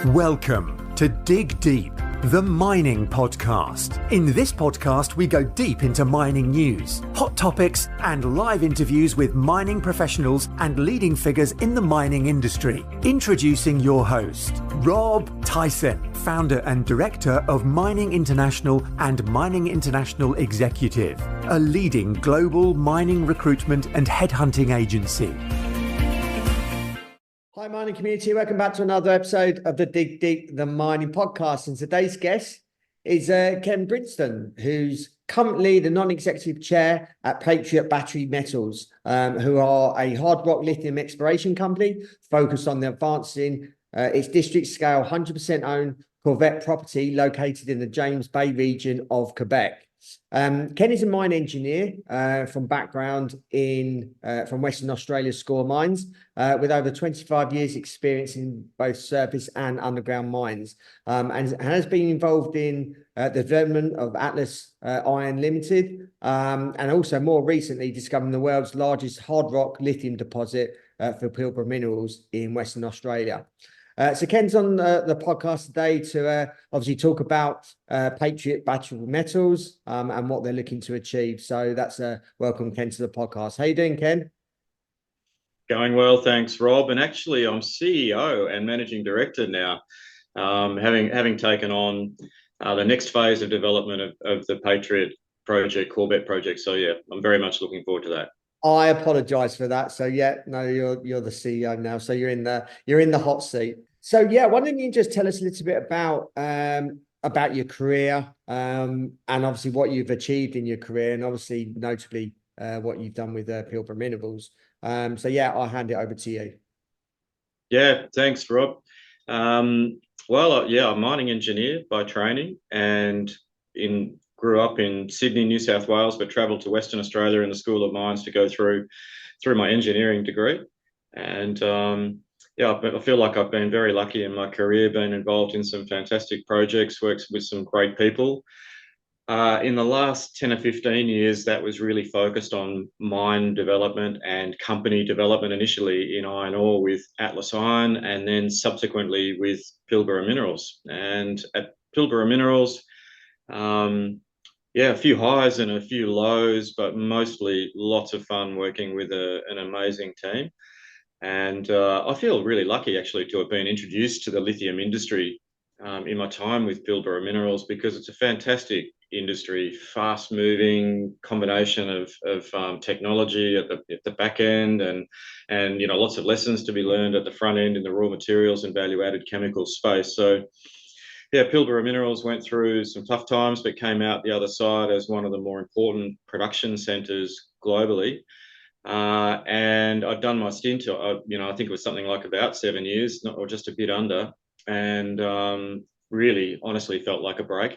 Welcome to Dig Deep, the mining podcast. In this podcast, we go deep into mining news, hot topics, and live interviews with mining professionals and leading figures in the mining industry. Introducing your host, Rob Tyson, founder and director of Mining International and Mining International Executive, a leading global mining recruitment and headhunting agency. Hi, mining community. Welcome back to another episode of the Dig Deep, the mining podcast. And today's guest is Ken Brinsden, who's currently the non-executive chair at Patriot Battery Metals, who are a hard rock lithium exploration company focused on advancing its district-scale 100% owned Corvette Property located in the James Bay region of Quebec. Ken is a mine engineer from background from Western Australia's Score Mines, with over 25 years experience in both surface and underground mines, and has been involved in the development of Atlas Iron Limited, and also more recently discovering the world's largest hard rock lithium deposit for Pilbara Minerals in Western Australia. So Ken's on the podcast today to obviously talk about Patriot Battery Metals and what they're looking to achieve. So that's welcome, Ken, to the podcast. How you doing, Ken? Going well, thanks, Rob. And actually, I'm CEO and managing director now, having taken on the next phase of development of the Patriot project, Corvette project. So yeah, I'm very much looking forward to that. I apologise for that. So yeah, no, you're the CEO now. So you're in the hot seat. So yeah, why don't you just tell us a little bit about your career, and obviously what you've achieved in your career, and obviously notably what you've done with Pilbara Minerals. So yeah, I'll hand it over to you. Yeah, thanks, Rob. I'm a mining engineer by training, and grew up in Sydney, New South Wales, but travelled to Western Australia in the School of Mines to go through my engineering degree. And I feel like I've been very lucky in my career, been involved in some fantastic projects, worked with some great people. In the last 10 or 15 years, that was really focused on mine development and company development, initially in iron ore with Atlas Iron, and then subsequently with Pilbara Minerals. And at Pilbara Minerals, a few highs and a few lows, but mostly lots of fun working with an amazing team. And I feel really lucky, actually, to have been introduced to the lithium industry in my time with Pilbara Minerals, because it's a fantastic industry, fast-moving combination of technology at the back end, and lots of lessons to be learned at the front end in the raw materials and value-added chemical space. So yeah, Pilbara Minerals went through some tough times, but came out the other side as one of the more important production centres globally. And I'd done my stint, I think it was something like about 7 years, or just a bit under, and really, honestly, felt like a break,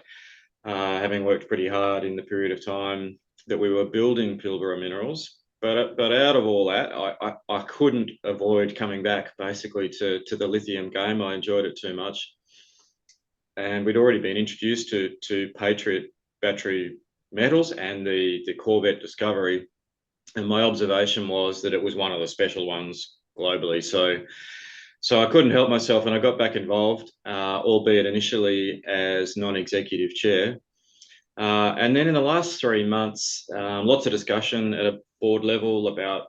having worked pretty hard in the period of time that we were building Pilbara Minerals. But out of all that, I couldn't avoid coming back basically to the lithium game. I enjoyed it too much. And we'd already been introduced to Patriot Battery Metals and the Corvette discovery. And my observation was that it was one of the special ones globally. So I couldn't help myself, and I got back involved, albeit initially as non-executive chair. And then in the last 3 months, lots of discussion at a board level about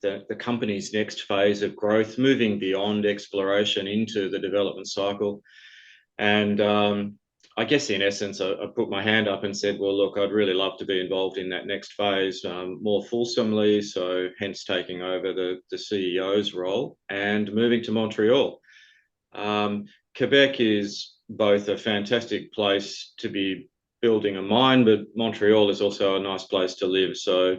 the company's next phase of growth, moving beyond exploration into the development cycle. And I guess in essence, I put my hand up and said, well, look, I'd really love to be involved in that next phase more fulsomely. So hence taking over the CEO's role and moving to Montreal. Quebec is both a fantastic place to be building a mine, but Montreal is also a nice place to live. So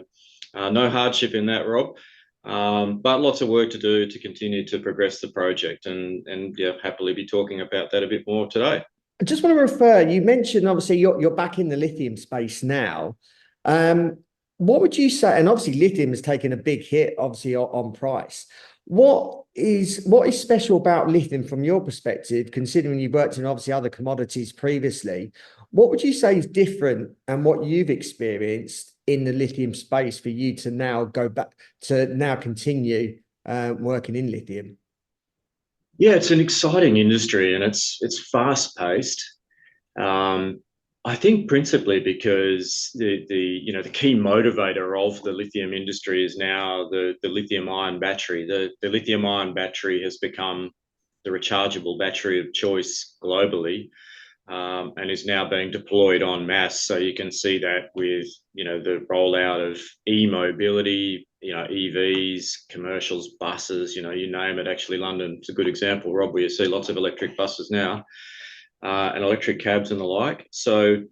no hardship in that, Rob. But lots of work to do to continue to progress the project, and happily be talking about that a bit more today. I just want to refer, you mentioned obviously you're back in the lithium space now. What would you say, and obviously lithium has taken a big hit obviously on price. What is special about lithium from your perspective, considering you've worked in obviously other commodities previously? What would you say is different, and what you've experienced in the lithium space for you to now go back to now continue working in lithium? Yeah, it's an exciting industry and it's fast paced. I think principally because the key motivator of the lithium industry is now the lithium ion battery. The lithium ion battery has become the rechargeable battery of choice globally, and is now being deployed en masse. So you can see that with the rollout of e-mobility, EVs, commercials, buses, you name it. Actually, London's a good example, Rob, where you see lots of electric buses now, and electric cabs and the like. So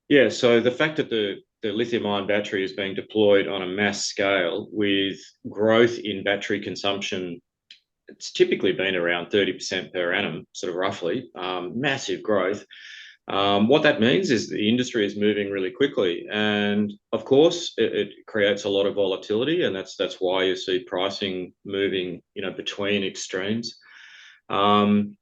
yeah, so the fact that the lithium ion battery is being deployed on a mass scale with growth in battery consumption, it's typically been around 30% per annum, sort of roughly, massive growth. What that means is the industry is moving really quickly, and of course, it creates a lot of volatility, and that's why you see pricing moving, between extremes. Um,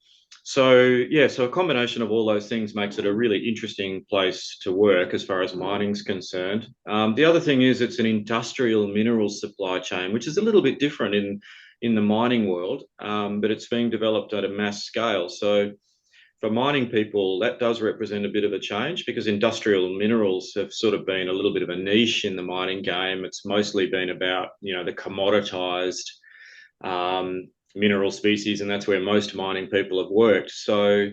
so a combination of all those things makes it a really interesting place to work as far as mining's concerned. The other thing is it's an industrial minerals supply chain, which is a little bit different in the mining world, but it's being developed at a mass scale. So for mining people, that does represent a bit of a change because industrial minerals have sort of been a little bit of a niche in the mining game. It's mostly been about, the commoditized mineral species, and that's where most mining people have worked. So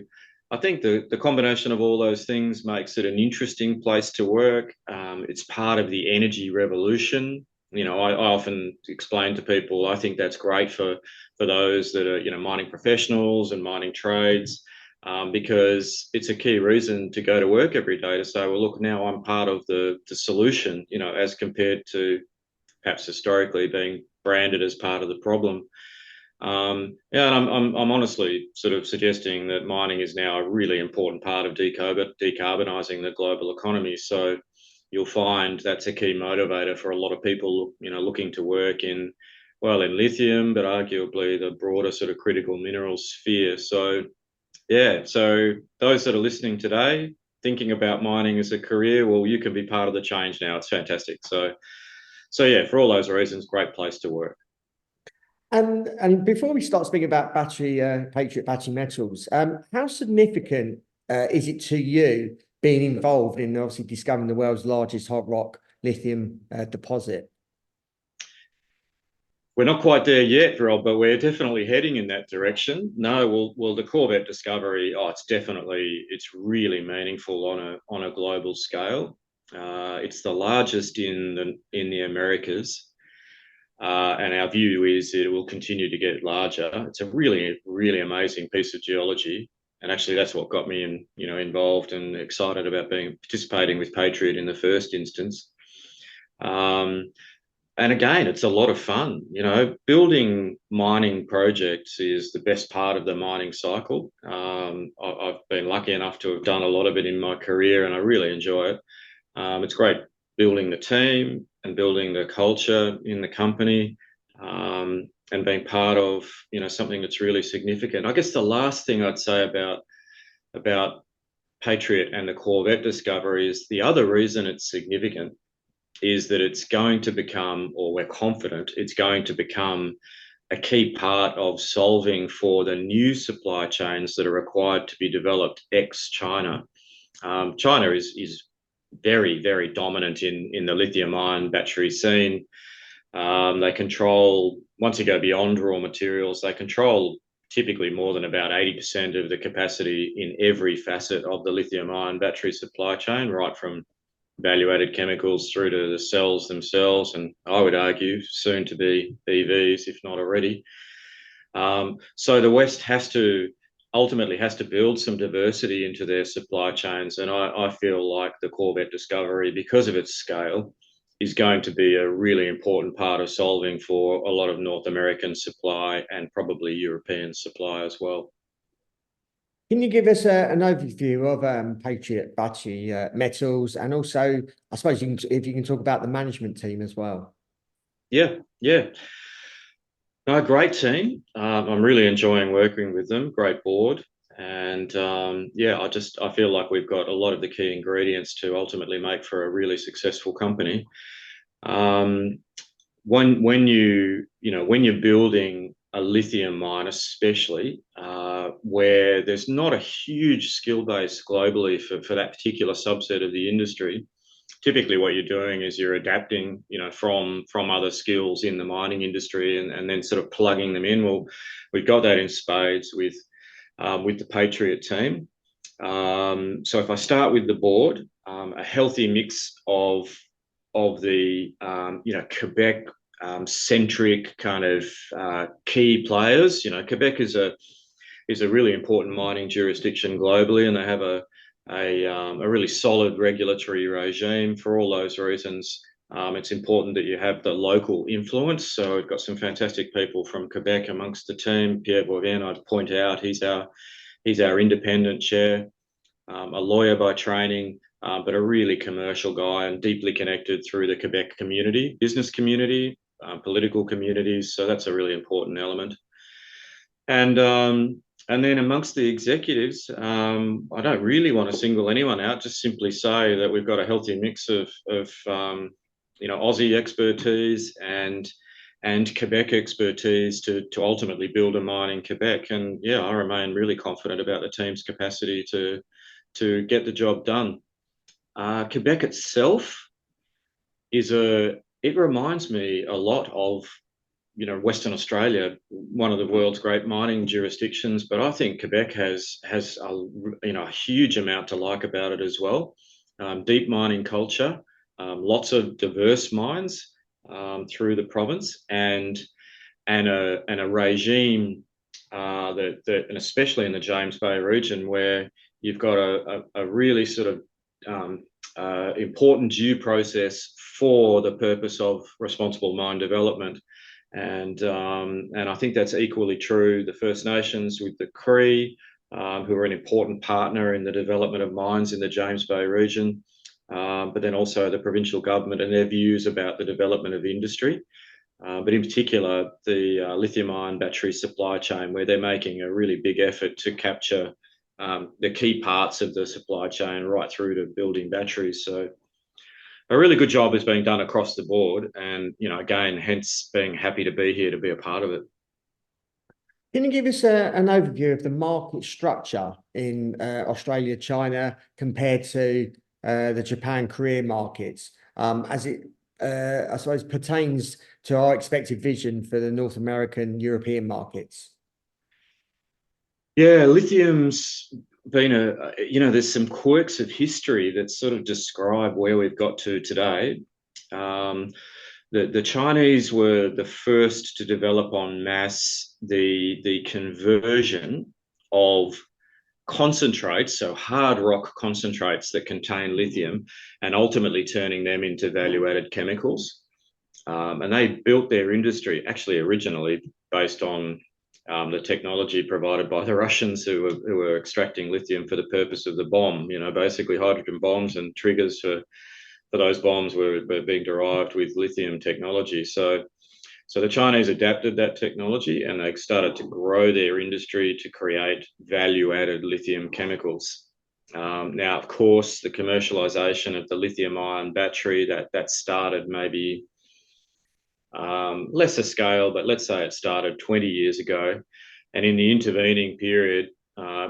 I think the combination of all those things makes it an interesting place to work. It's part of the energy revolution. I often explain to people, I think that's great for those that are, mining professionals and mining trades, because it's a key reason to go to work every day to say, well, look, now I'm part of the solution, as compared to perhaps historically being branded as part of the problem. Yeah, and I'm honestly sort of suggesting that mining is now a really important part of decarbonising the global economy. So you'll find that's a key motivator for a lot of people, looking to work in lithium, but arguably the broader sort of critical mineral sphere. So yeah, so those that are listening today, thinking about mining as a career, well, you can be part of the change now. It's fantastic. So yeah, for all those reasons, great place to work. And before we start speaking about Patriot Battery Metals, how significant is it to you being involved in obviously discovering the world's largest hot rock lithium deposit? We're not quite there yet, Rob, but we're definitely heading in that direction. No, well, the Corvette discovery, it's really meaningful on a global scale. It's the largest in the Americas. And our view is it will continue to get larger. It's a really, really amazing piece of geology. And actually, that's what got me involved and excited about participating with Patriot in the first instance. And again, it's a lot of fun. Building mining projects is the best part of the mining cycle. I've been lucky enough to have done a lot of it in my career, and I really enjoy it. It's great building the team and building the culture in the company, and being part of something that's really significant. I guess the last thing I'd say about Patriot and the Corvette discovery is the other reason it's significant is that it's going to become, or we're confident it's going to become, a key part of solving for the new supply chains that are required to be developed ex-China. China is very, very dominant in the lithium-ion battery scene. They control, once you go beyond raw materials, they control typically more than about 80% of the capacity in every facet of the lithium-ion battery supply chain, right from value-added chemicals through to the cells themselves, and I would argue soon to be EVs, if not already. So the West ultimately has to build some diversity into their supply chains, and I feel like the Corvette discovery, because of its scale, is going to be a really important part of solving for a lot of North American supply and probably European supply as well. Can you give us an overview of Patriot Battery Metals, and also, I suppose, if you can talk about the management team as well? Yeah. No, great team. I'm really enjoying working with them. Great board, and I feel like we've got a lot of the key ingredients to ultimately make for a really successful company. When you're building a lithium mine, especially where there's not a huge skill base globally for that particular subset of the industry. Typically what you're doing is you're adapting, from other skills in the mining industry and then sort of plugging them in. Well, we've got that in spades with the Patriot team. So if I start with the board, a healthy mix of the Quebec centric kind of key players. Quebec is a really important mining jurisdiction globally, and they have a really solid regulatory regime. For all those reasons, it's important that you have the local influence. So we've got some fantastic people from Quebec amongst the team. Pierre Boivin, I'd point out, he's our independent chair, a lawyer by training, but a really commercial guy and deeply connected through the Quebec community, business community, political communities. So that's a really important element. And then amongst the executives, I don't really want to single anyone out, just simply say that we've got a healthy mix of Aussie expertise and Quebec expertise to ultimately build a mine in Quebec. And yeah, I remain really confident about the team's capacity to get the job done. Quebec itself it reminds me a lot of Western Australia, one of the world's great mining jurisdictions, but I think Quebec has a huge amount to like about it as well. Deep mining culture, lots of diverse mines through the province, and a regime that and especially in the James Bay region, where you've got a really sort of important due process for the purpose of responsible mine development. And I think that's equally true. The First Nations with the Cree, who are an important partner in the development of mines in the James Bay region, but then also the provincial government and their views about the development of industry, but in particular the lithium-ion battery supply chain, where they're making a really big effort to capture the key parts of the supply chain right through to building batteries. So a really good job is being done across the board, and again, hence being happy to be here to be a part of it. Can you give us an overview of the market structure in Australia, China, compared to the Japan, Korea markets, as it, I suppose, pertains to our expected vision for the North American, European markets? Yeah, lithium's been there's some quirks of history that sort of describe where we've got to today. The Chinese were the first to develop en masse the conversion of concentrates, so hard rock concentrates that contain lithium, and ultimately turning them into value-added chemicals. And they built their industry actually originally based on the technology provided by the Russians, who were extracting lithium for the purpose of the bomb. Basically hydrogen bombs and triggers for those bombs were being derived with lithium technology. So the Chinese adapted that technology, and they started to grow their industry to create value-added lithium chemicals. Now, of course, the commercialization of the lithium-ion battery that started maybe lesser scale, but let's say it started 20 years ago. And in the intervening period,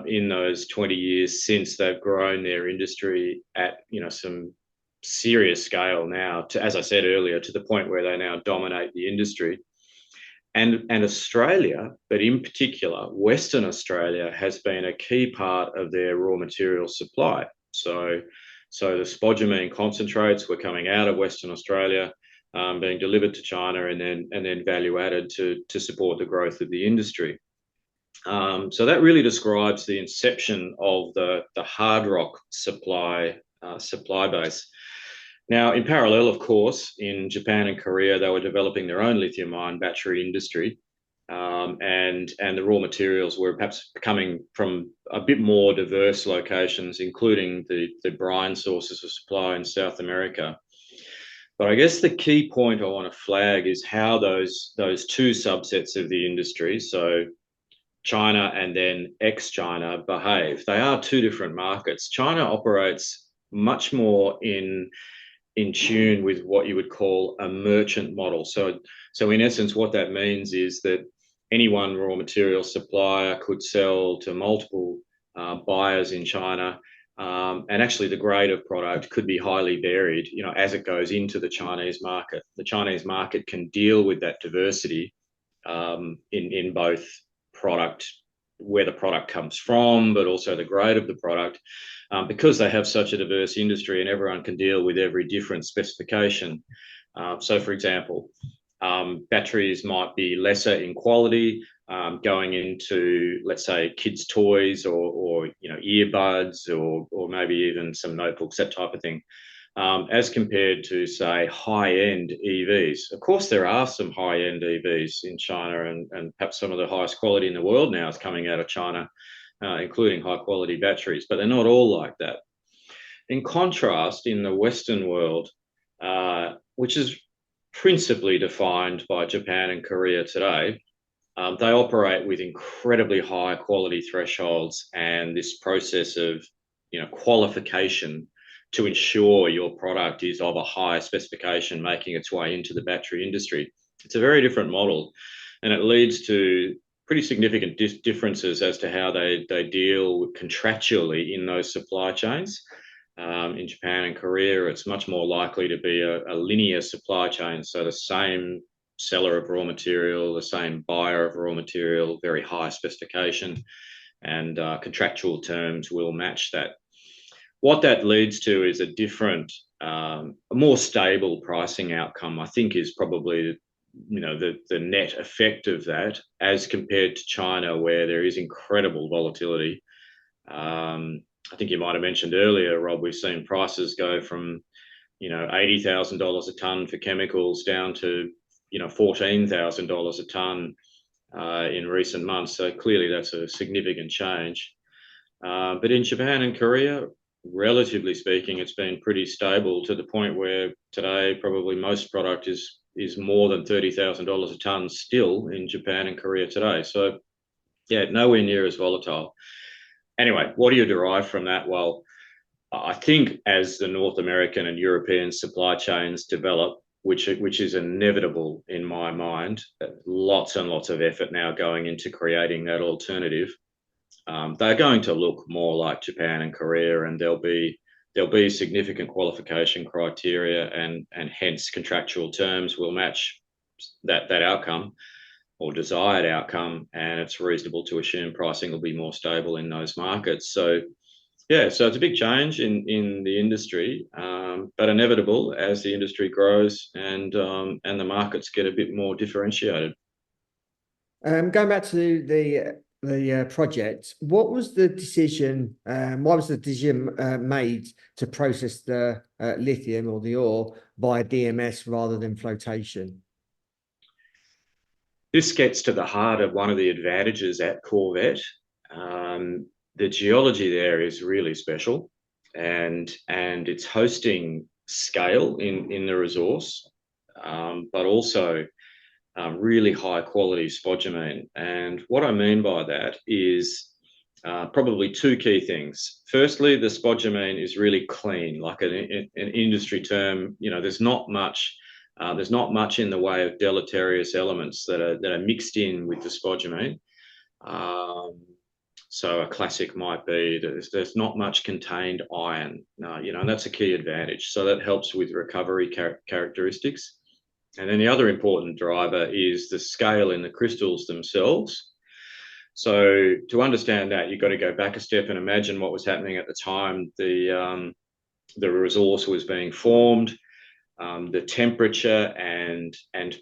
in those 20 years since, they've grown their industry at some serious scale now, to, as I said earlier, to the point where they now dominate the industry. And Australia, but in particular Western Australia, has been a key part of their raw material supply. So the spodumene concentrates were coming out of Western Australia, being delivered to China, and then value added to support the growth of the industry. So that really describes the inception of the hard rock supply base. Now, in parallel, of course, in Japan and Korea, they were developing their own lithium-ion battery industry, and the raw materials were perhaps coming from a bit more diverse locations, including the brine sources of supply in South America. But I guess the key point I want to flag is how those two subsets of the industry, so China and then ex-China, behave. They are two different markets. China operates much more in tune with what you would call a merchant model. So in essence, what that means is that any one raw material supplier could sell to multiple buyers in China. And actually the grade of product could be highly varied, as it goes into the Chinese market. The Chinese market can deal with that diversity in both product, where the product comes from, but also the grade of the product, because they have such a diverse industry and everyone can deal with every different specification. So, for example, batteries might be lesser in quality, going into, let's say, kids' toys or earbuds or maybe even some notebooks, that type of thing, as compared to, say, high-end EVs. Of course, there are some high-end EVs in China, and perhaps some of the highest quality in the world now is coming out of China, including high-quality batteries, but they're not all like that. In contrast, in the Western world, which is principally defined by Japan and Korea today, they operate with incredibly high quality thresholds and this process of qualification to ensure your product is of a high specification making its way into the battery industry. It's a very different model, and it leads to pretty significant differences as to how they deal contractually in those supply chains. In Japan and Korea, it's much more likely to be a linear supply chain. So the same seller of raw material, the same buyer of raw material, very high specification, and contractual terms will match that. What that leads to is a different, a more stable pricing outcome, I think, is probably the net effect of that, as compared to China, where there is incredible volatility. I think you might have mentioned earlier, Rob, we've seen prices go from $80,000 a tonne for chemicals down to $14,000 a tonne in recent months. So clearly that's a significant change. But in Japan and Korea, relatively speaking, it's been pretty stable, to the point where today probably most product is more than $30,000 a tonne still in Japan and Korea today. So yeah, nowhere near as volatile. Anyway, what do you derive from that? Well, I think as the North American and European supply chains develop, which is inevitable in my mind, lots and lots of effort now going into creating that alternative. They're going to look more like Japan and Korea, and there'll be significant qualification criteria, and hence contractual terms will match that outcome or desired outcome, and it's reasonable to assume pricing will be more stable in those markets. So yeah, so it's a big change in the industry, but inevitable as the industry grows and the markets get a bit more differentiated. Going back to the project, what was the decision? Why was the decision made to process the lithium or the ore via DMS rather than flotation? This gets to the heart of one of the advantages at Corvette. The geology there is really special, and it's hosting scale in the resource, but also really high quality spodumene. And what I mean by that is probably two key things. Firstly, the spodumene is really clean, like an industry term. There's not much in the way of deleterious elements that are mixed in with the spodumene. So a classic might be there's not much contained iron, and that's a key advantage. So that helps with recovery characteristics. And then the other important driver is the scale in the crystals themselves. So to understand that, you've got to go back a step and imagine what was happening at the time the resource was being formed. The temperature and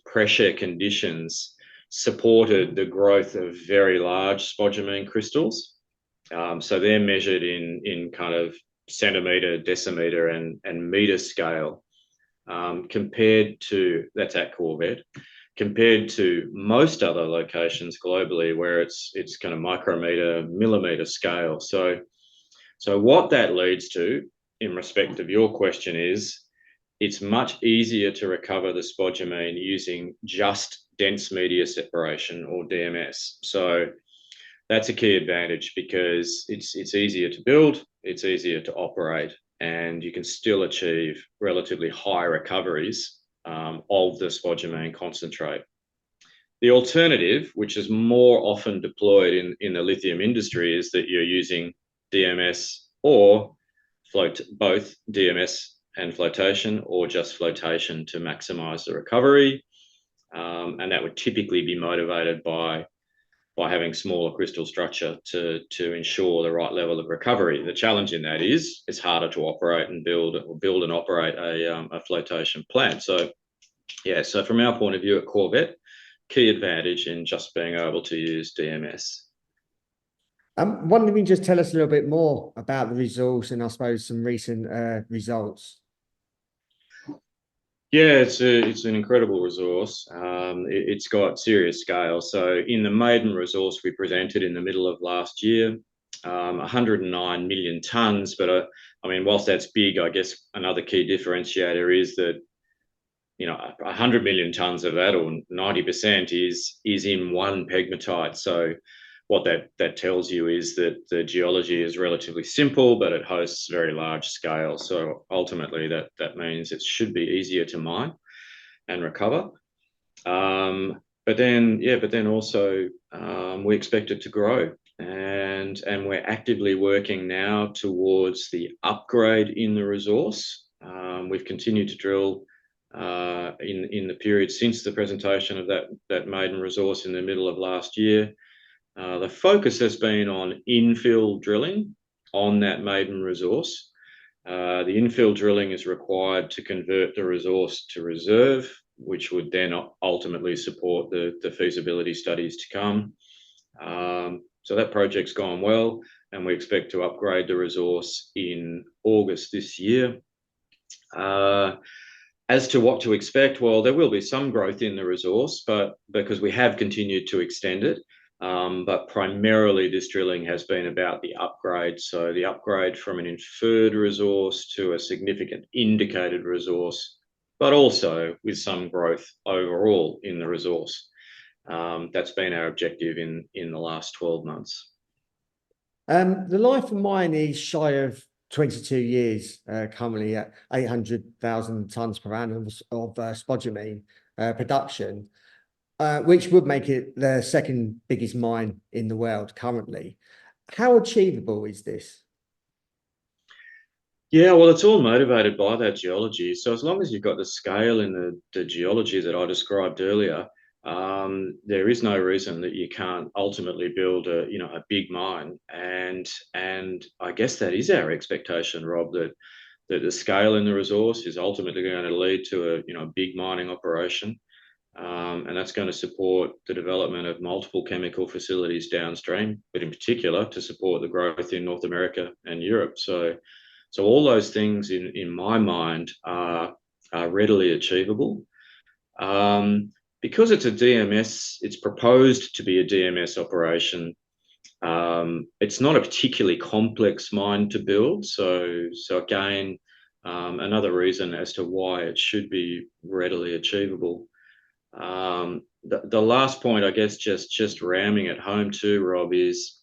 pressure conditions supported the growth of very large spodumene crystals. So they're measured in kind of centimetre, decimetre and metre scale, compared to, that's at Corvette, compared to most other locations globally where it's kind of micrometre, millimetre scale. So what that leads to, in respect of your question, is it's much easier to recover the spodumene using just dense media separation, or DMS. So that's a key advantage, because it's easier to build, it's easier to operate, and you can still achieve relatively high recoveries of the spodumene concentrate. The alternative, which is more often deployed in the lithium industry, is that you're using DMS or both DMS and flotation, or just flotation to maximize the recovery. And that would typically be motivated by having smaller crystal structure to ensure the right level of recovery. The challenge in that is it's harder to operate and build and operate a flotation plant. So yeah, so from our point of view at Corvette, key advantage in just being able to use DMS. Why don't you just tell us a little bit more about the resource and I suppose some recent results? Yeah, it's an incredible resource. It's got serious scale. So in the maiden resource we presented in the middle of last year, 109 million tonnes. But I mean, whilst that's big, I guess another key differentiator is that 100 million tonnes of that, or 90%, is in one pegmatite. So what that tells you is that the geology is relatively simple, but it hosts very large scale. So ultimately, that means it should be easier to mine and recover. But then also we expect it to grow, and we're actively working now towards the upgrade in the resource. We've continued to drill in the period since the presentation of that maiden resource in the middle of last year. The focus has been on infill drilling on that maiden resource. The infill drilling is required to convert the resource to reserve, which would then ultimately support the feasibility studies to come. So that project's gone well, and we expect to upgrade the resource in August this year. As to what to expect, well, there will be some growth in the resource, but because we have continued to extend it. But primarily this drilling has been about the upgrade. So the upgrade from an inferred resource to a significant indicated resource, but also with some growth overall in the resource. That's been our objective in the last 12 months. The life of mine is shy of 22 years, currently at 800,000 tonnes per annum of spodumene production. Which would make it the second biggest mine in the world currently. How achievable is this? Yeah, well, it's all motivated by that geology. So as long as you've got the scale in the geology that I described earlier, there is no reason that you can't ultimately build a big mine. And I guess that is our expectation, Rob, that the scale in the resource is ultimately going to lead to a big mining operation. And that's going to support the development of multiple chemical facilities downstream, but in particular to support the growth in North America and Europe. So all those things in my mind are readily achievable. Because it's a DMS, it's proposed to be a DMS operation. It's not a particularly complex mine to build. So again, another reason as to why it should be readily achievable. The last point, I guess, just ramming it home too, Rob, is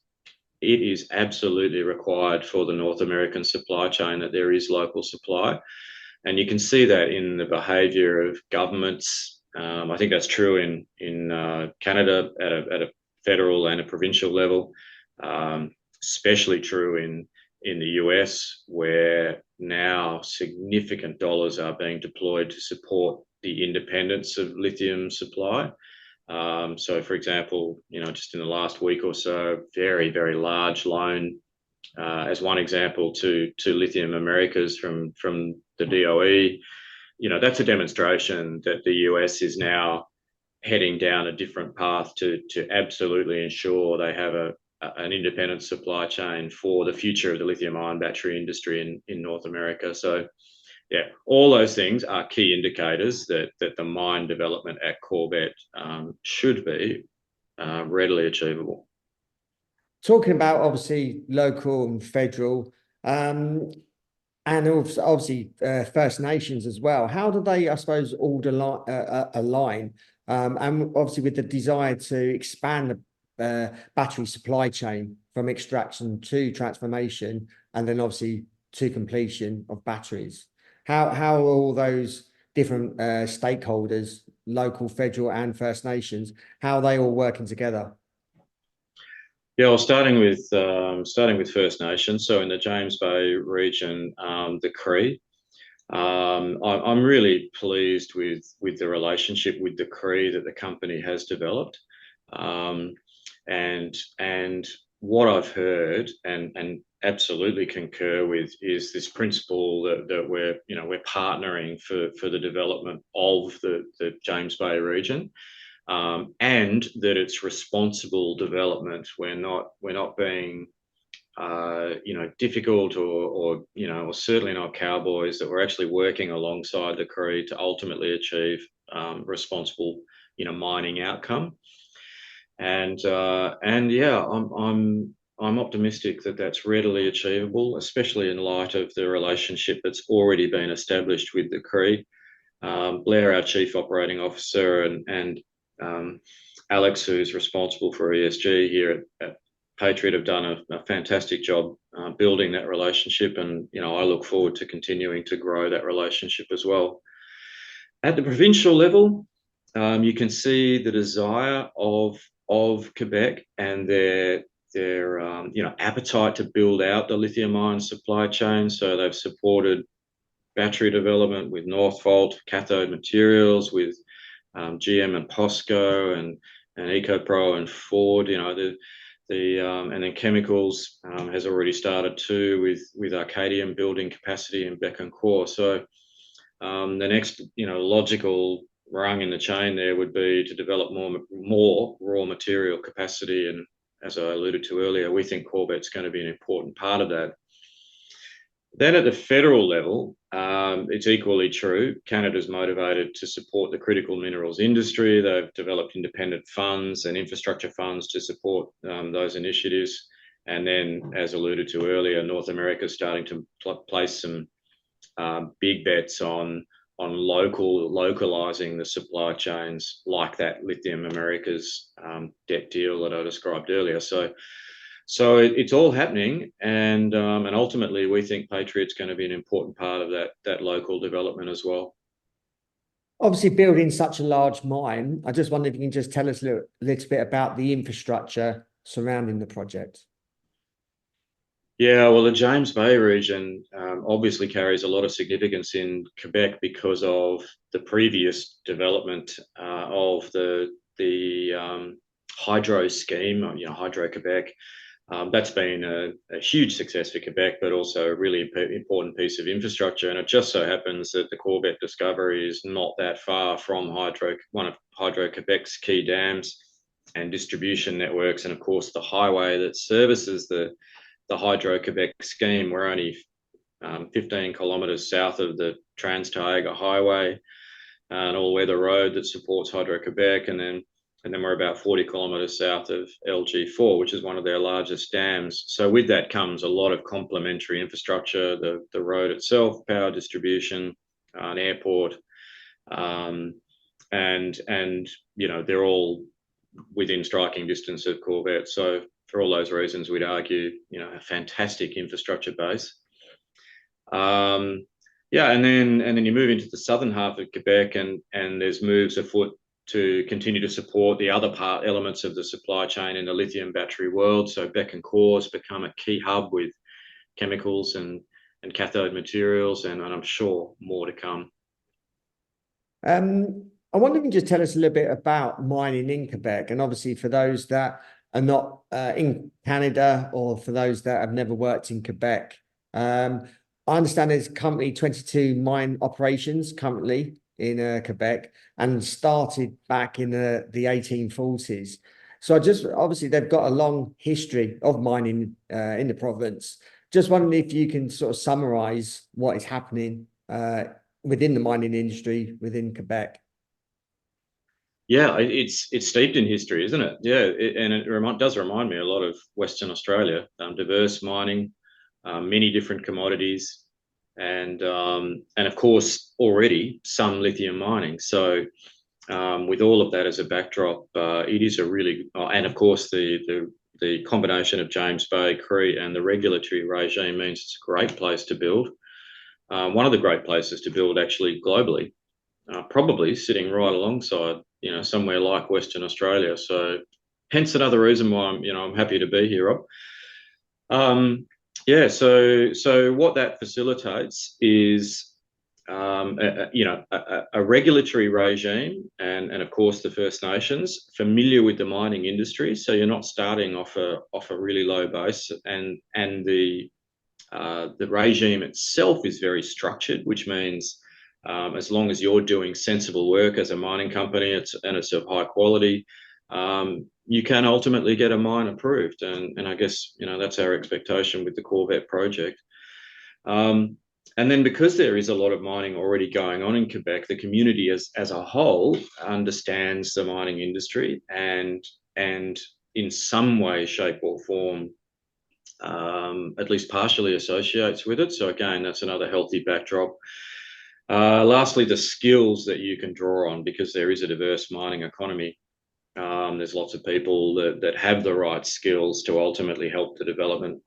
it is absolutely required for the North American supply chain that there is local supply. And you can see that in the behaviour of governments. I think that's true in Canada at a federal and a provincial level, especially true in the US, where now significant dollars are being deployed to support the independence of lithium supply. So, for example, just in the last week or so, very, very large loan, as one example, to Lithium Americas from the DOE. That's a demonstration that the US is now heading down a different path to absolutely ensure they have an independent supply chain for the future of the lithium-ion battery industry in North America. So, yeah, all those things are key indicators that the mine development at Corvette should be readily achievable. Talking about obviously local and federal, and obviously First Nations as well. How do they, I suppose, all align? And obviously with the desire to expand the battery supply chain from extraction to transformation, and then obviously to completion of batteries. How are all those different stakeholders local, federal, and First Nations, how are they all working together? Yeah, well, starting with First Nations. So in the James Bay region, the Cree. I'm really pleased with the relationship with the Cree that the company has developed, and what I've heard and absolutely concur with is this principle that we're partnering for the development of the James Bay region. And that it's responsible development. We're not being difficult or certainly not cowboys. That we're actually working alongside the Cree to ultimately achieve responsible mining outcome. And yeah, I'm optimistic that that's readily achievable, especially in light of the relationship that's already been established with the Cree. Blair, our Chief Operating Officer, and Alex, who's responsible for ESG here at Patriot, have done a fantastic job building that relationship, and I look forward to continuing to grow that relationship as well. At the provincial level, you can see the desire of Quebec and their appetite to build out the lithium ion supply chain. So they've supported battery development with Northvolt, Cathode Materials, with GM and POSCO, and EcoPro and Ford. And then chemicals has already started too with Arcadium building capacity in Bécancour. So the next logical rung in the chain there would be to develop more raw material capacity. And as I alluded to earlier, we think Corvette's going to be an important part of that. Then at the federal level, it's equally true. Canada's motivated to support the critical minerals industry. They've developed independent funds and infrastructure funds to support those initiatives. And then, as alluded to earlier, North America is starting to place some big bets on localizing the supply chains, like that Lithium Americas debt deal that I described earlier. So it's all happening, and ultimately we think Patriot's going to be an important part of that local development as well. Obviously, building such a large mine, I just wonder if you can just tell us a little bit about the infrastructure surrounding the project. Yeah, well, the James Bay region obviously carries a lot of significance in Quebec because of the previous development of the hydro scheme, Hydro-Quebec. That's been a huge success for Quebec, but also a really important piece of infrastructure. And it just so happens that the Corvette discovery is not that far from one of Hydro-Quebec's key dams and distribution networks. And of course, the highway that services the Hydro-Quebec scheme. We're only 15 kilometres south of the Trans-Tioga Highway, an all-weather road that supports Hydro-Quebec, and then we're about 40 kilometres south of LG4, which is one of their largest dams. So with that comes a lot of complementary infrastructure: the road itself, power distribution, an airport, and they're all within striking distance of Corvette. So for all those reasons, we'd argue a fantastic infrastructure base. And then you move into the southern half of Quebec, and there's moves afoot to continue to support the other elements of the supply chain in the lithium battery world. So Bécancour has become a key hub with chemicals and cathode materials, and I'm sure more to come. I wonder if you can just tell us a little bit about mining in Quebec, and obviously for those that are not in Canada, or for those that have never worked in Quebec. I understand there's currently 22 mine operations currently in Quebec, and started back in the 1840s. So obviously they've got a long history of mining in the province. Just wondering if you can sort of summarize what is happening within the mining industry within Quebec. Yeah, it's steeped in history, isn't it? Yeah, it does remind me a lot of Western Australia. Diverse mining, many different commodities, and of course already some lithium mining. So with all of that as a backdrop, it is a really, and of course the combination of James Bay, Cree, and the regulatory regime means it's a great place to build. One of the great places to build actually globally. probably sitting right alongside, somewhere like Western Australia. So hence another reason why I'm happy to be here, Rob. So what that facilitates is a regulatory regime, and of course the First Nations familiar with the mining industry. So you're not starting off a really low base, and the regime itself is very structured, which means as long as you're doing sensible work as a mining company, it's of high quality, you can ultimately get a mine approved. And I guess, that's our expectation with the Corvette project. And then because there is a lot of mining already going on in Quebec, the community as a whole understands the mining industry and in some way, shape or form, at least partially associates with it. So again, that's another healthy backdrop. Lastly, the skills that you can draw on, because there is a diverse mining economy. There's lots of people that have the right skills to ultimately help the development,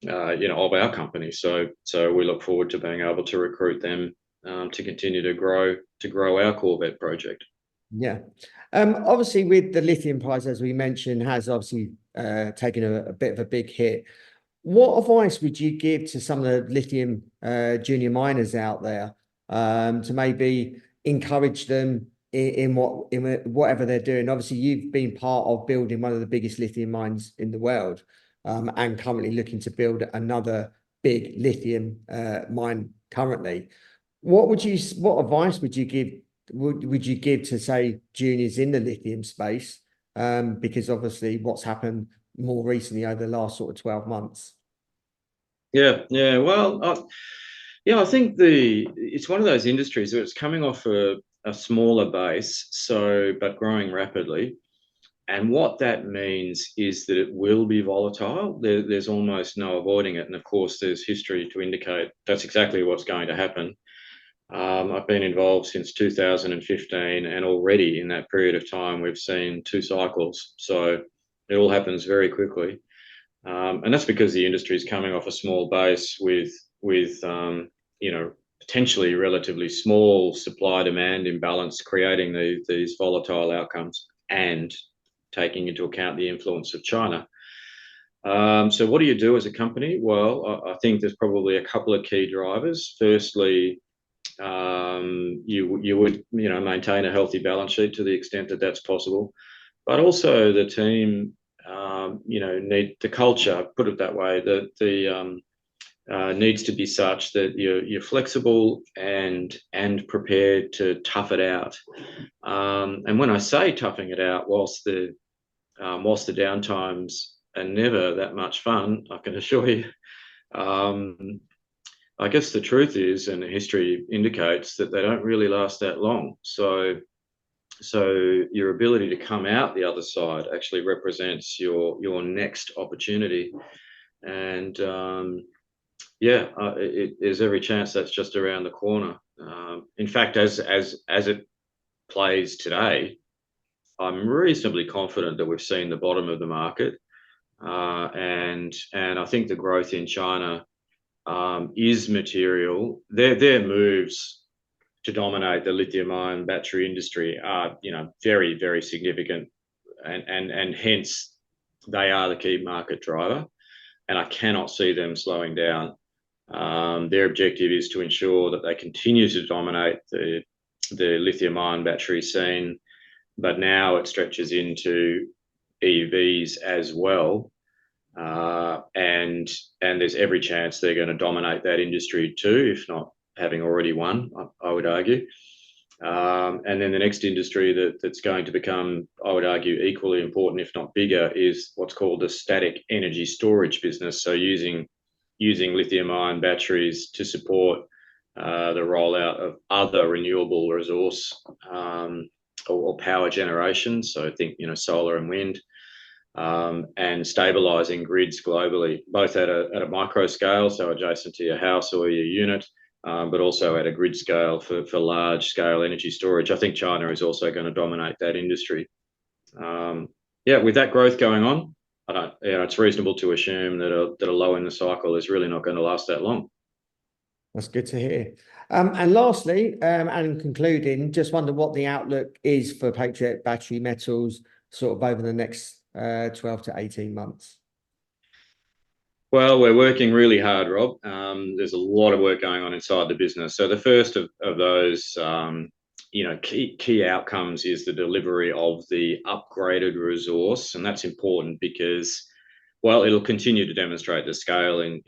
of our company. So we look forward to being able to recruit them to continue to grow our Corvette project. Yeah. Obviously, with the lithium price, as we mentioned, has obviously taken a bit of a big hit. What advice would you give to some of the lithium junior miners out there to maybe encourage them in whatever they're doing? Obviously, you've been part of building one of the biggest lithium mines in the world, and currently looking to build another big lithium mine currently. What advice would you give? Would you give to, say, juniors in the lithium space? Because obviously what's happened more recently over the last sort of 12 months. Yeah. Well, I think it's one of those industries that it's coming off a smaller base, but growing rapidly. And what that means is that it will be volatile. There's almost no avoiding it. And of course, there's history to indicate that's exactly what's going to happen. I've been involved since 2015, and already in that period of time, we've seen 2 cycles. So it all happens very quickly. And that's because the industry is coming off a small base with potentially relatively small supply-demand imbalance, creating these volatile outcomes and taking into account the influence of China. So what do you do as a company? Well, I think there's probably a couple of key drivers. Firstly, you would maintain a healthy balance sheet to the extent that that's possible, but also the team need the culture, put it that way, that needs to be such that you're flexible and prepared to tough it out. And when I say toughing it out, whilst the downtimes are never that much fun, I can assure you. I guess the truth is, and history indicates, that they don't really last that long. So your ability to come out the other side actually represents your next opportunity. And there's every chance that's just around the corner. In fact, as it plays today, I'm reasonably confident that we've seen the bottom of the market, and I think the growth in China is material. Their moves to dominate the lithium-ion battery industry are, very, very significant, and hence they are the key market driver. And I cannot see them slowing down. Their objective is to ensure that they continue to dominate the lithium-ion battery scene, but now it stretches into EVs as well. And there's every chance they're going to dominate that industry too, if not having already won, I would argue. And then the next industry that's going to become, I would argue, equally important, if not bigger, is what's called the static energy storage business. So using lithium-ion batteries to support the rollout of other renewable resource or power generation. So I think, solar and wind. And stabilizing grids globally, both at a micro scale, so adjacent to your house or your unit, but also at a grid scale for large scale energy storage. I think China is also going to dominate that industry. With that growth going on, it's reasonable to assume that a low in the cycle is really not going to last that long. That's good to hear. And lastly, and in concluding, just wonder what the outlook is for Patriot Battery Metals sort of over the next 12 to 18 months. Well, we're working really hard, Rob. There's a lot of work going on inside the business. So the first of those, key outcomes is the delivery of the upgraded resource, and that's important because, well, it'll continue to demonstrate the scale in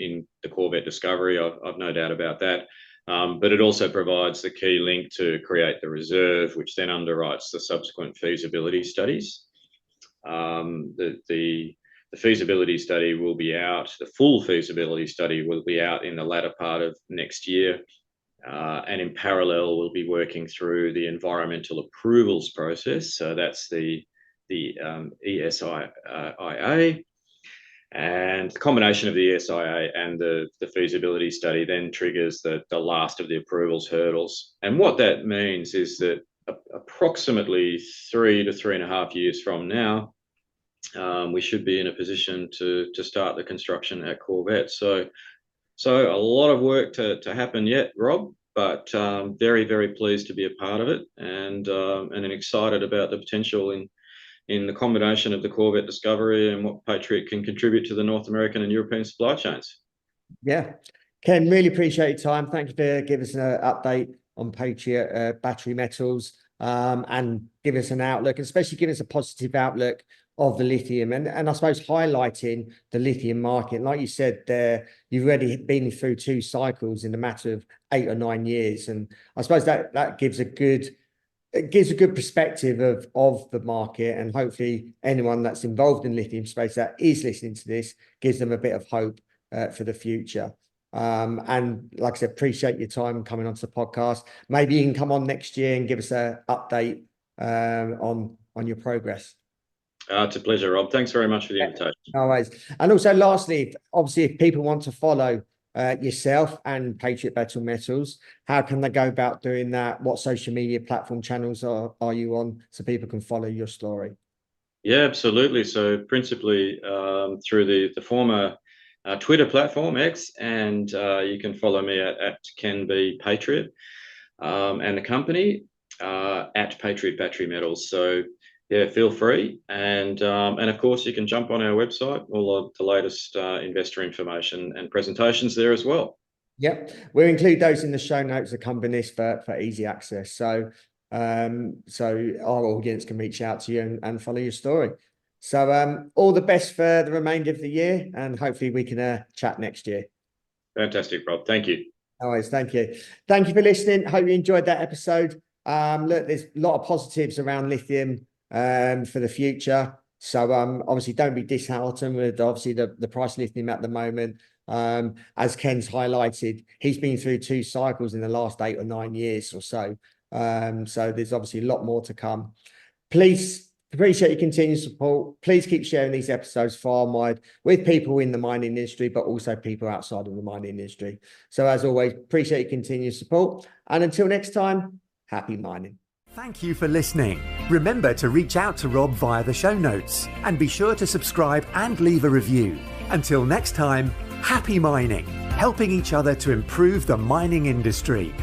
the Corvette discovery. I've no doubt about that. But it also provides the key link to create the reserve, which then underwrites the subsequent feasibility studies. The feasibility study will be out, the full feasibility study will be out in the latter part of next year. And in parallel, we'll be working through the environmental approvals process. So that's the ESIA. And the combination of the ESIA and the feasibility study then triggers the last of the approvals hurdles. And what that means is that approximately 3 to 3.5 years from now, we should be in a position to start the construction at Corvette. So a lot of work to happen yet, Rob, but very, very pleased to be a part of it, and excited about the potential in the combination of the Corvette discovery and what Patriot can contribute to the North American and European supply chains. Yeah. Ken, really appreciate your time. Thank you for giving us an update on Patriot Battery Metals, and give us an outlook, especially giving us a positive outlook of the lithium, and I suppose highlighting the lithium market. Like you said there, you've already been through 2 cycles in a matter of 8 or 9 years, and I suppose that gives a good perspective of the market, and hopefully anyone that's involved in lithium space that is listening to this gives them a bit of hope for the future. And like I said, appreciate your time coming onto the podcast. Maybe you can come on next year and give us an update on your progress. It's a pleasure, Rob. Thanks very much for the invitation. No worries. And also, lastly, obviously, if people want to follow yourself and Patriot Battery Metals, how can they go about doing that? What social media platform channels are you on so people can follow your story? Yeah, absolutely. So principally through the former Twitter platform, X, and you can follow me at Ken B Patriot, and the company at Patriot Battery Metals. So yeah, feel free, and of course you can jump on our website, all of the latest investor information and presentations there as well. Yep, we'll include those in the show notes accompanying this for easy access. So our audience can reach out to you and follow your story. So all the best for the remainder of the year, and hopefully we can chat next year. Fantastic, Rob. Thank you. Always, thank you. Thank you for listening. Hope you enjoyed that episode. Look, there's a lot of positives around lithium for the future. So obviously don't be disheartened with obviously the price of lithium at the moment. As Ken's highlighted, he's been through 2 cycles in the last 8 or 9 years or so. So there's obviously a lot more to come. Please appreciate your continued support. Please keep sharing these episodes far and wide with people in the mining industry, but also people outside of the mining industry. So as always, appreciate your continued support. And until next time, happy mining. Thank you for listening. Remember to reach out to Rob via the show notes, and be sure to subscribe and leave a review. Until next time, happy mining, helping each other to improve the mining industry.